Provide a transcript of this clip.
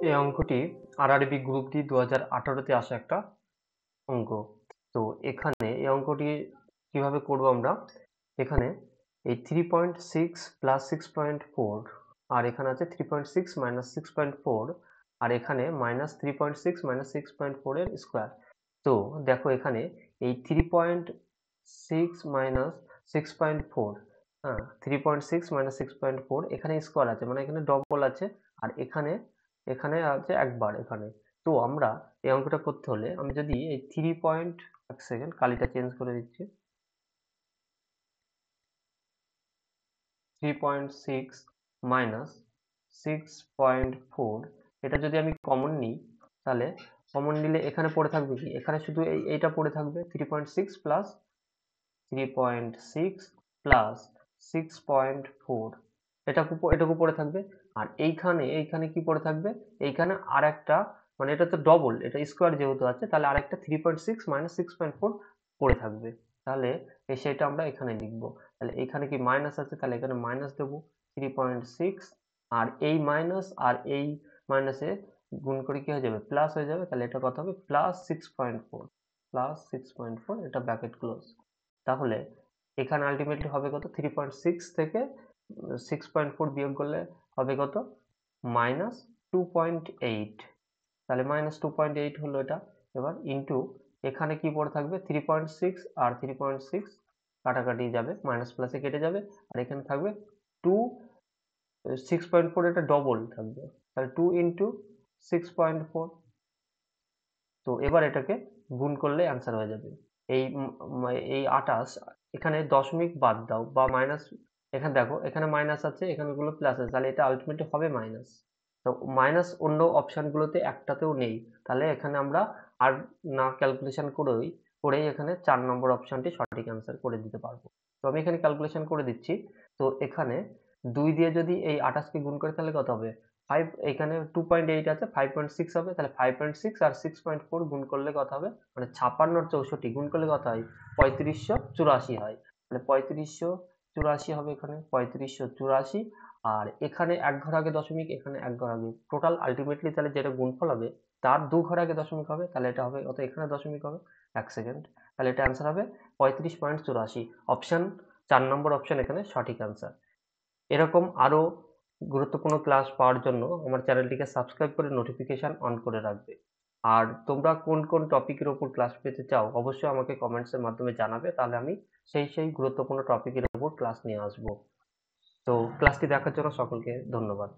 এই অঙ্কটি RRB group D 2018-তে আসা একটা অঙ্ক। তো এখানে এই অঙ্কটি কিভাবে করব আমরা, এখানে এই 3.6 প্লাস 6.4 আর এখানে আছে 3.6 মাইনাস 6.4 আর এখানে মাইনাস 3.6 মাইনাস 6.4 এর স্কোয়ার। তো দেখো এখানে এই 3.6 মাইনাস 6.4, হ্যাঁ 3.6 মাইনাস 6.4 এখানে স্কোয়ার আছে, মানে এখানে ডবল আছে, আর এখানে এখানে আছে একবার এখানে। তো আমরা এই অঙ্কটা করতে হলে আমি যদি এই এক সেকেন্ড কালিটা চেঞ্জ করে দিচ্ছি, 3.6 মাইনাস 6.4 এটা যদি আমি কমন নিই, তাহলে কমন নিলে এখানে পড়ে থাকবে কি, এখানে শুধু এইটা পড়ে থাকবে 3.6 প্লাস 3.6 প্লাস 6.4 এটুকু পড়ে থাকবে। আর এইখানে কি পড়ে থাকবে, এইখানে আর একটা, মানে এটা তো ডবল, এটা স্কোয়ার যেহেতু আছে তাহলে আরেকটা 3.6 মাইনাস 6.4 পড়ে থাকবে। তাহলে সেটা আমরা এখানে লিখবো। তাহলে এখানে কি মাইনাস আছে, তাহলে এখানে মাইনাস দেবো 3.6, আর এই মাইনাস আর এই মাইনাসে গুণ করে কি হয়ে যাবে, প্লাস হয়ে যাবে। তাহলে এটা কত হবে, প্লাস 6.4, প্লাস 6.4, এটা ব্র্যাকেট ক্লোজ। তাহলে এখানে আলটিমেটলি হবে কত, 3.6 থেকে 6.4 বিয়োগ করলে হবে কত, মাইনাস 2.8। তাহলে মাইনাস 2.8 হলো এটা। এবার ইন্টু এখানে কি পড়ে থাকবে, 3.6 আর 3.6 কাটাকাটি যাবে, মাইনাস প্লাসে কেটে যাবে, আর এখানে থাকবে 2, 6.4 এটা ডবল থাকবে, তাহলে 2 ইন্টু 6.4। তো এবার এটাকে গুণ করলে অ্যান্সার হয়ে যাবে। এই এই 28, এখানে দশমিক বাদ দাও বা মাইনাস, এখানে দেখো এখানে মাইনাস আছে, এখানে গুলো প্লাস আছে, তাহলে এটা আলটিমেটলি হবে মাইনাস। তো মাইনাস অন্য অপশনগুলোতে একটাতেও নেই, তাহলে এখানে আমরা আর না ক্যালকুলেশন করেই এখানে 4 নম্বর অপশনটি সঠিক অ্যান্সার করে দিতে পারবো। তো আমি এখানে ক্যালকুলেশন করে দিচ্ছি। তো এখানে 2 দিয়ে যদি এই 28 কে গুণ করে তাহলে কত হবে, 5, এখানে 2.8 আছে, 5.6 হবে, তাহলে 5.6 আর 6.4 গুণ করলে কত হবে, মানে 56 আর 64 গুণ করলে কত হয়, 3584 হয়। তাহলে 3584 হবে, এখানে 3584, আর এখানে এক ঘর আগে দশমিক, এখানে এক ঘর আগে, টোটাল আলটিমেটলি তাহলে যেটা গুণফল হবে তার 2 ঘর আগে দশমিক হবে, তাহলে এটা হবে অত, এখানে দশমিক হবে। এক সেকেন্ড, তাহলে এটা অ্যান্সার হবে 35.84, অপশন 4 নম্বর অপশন এখানে সঠিক অ্যান্সার। এরকম আরো গুরুত্বপূর্ণ ক্লাস পাওয়ার জন্য আমার চ্যানেলটিকে সাবস্ক্রাইব করে নোটিফিকেশন অন করে রাখবে। আর তোমরা কোন কোন টপিকের উপর ক্লাস পেতে চাও অবশ্যই আমাকে কমেন্টস এর মাধ্যমে জানাবে, তাহলে আমি সেই গুরুত্বপূর্ণ টপিকের উপর ক্লাস নিয়ে আসবো। তো ক্লাসটি দেখার জন্য সকলকে ধন্যবাদ।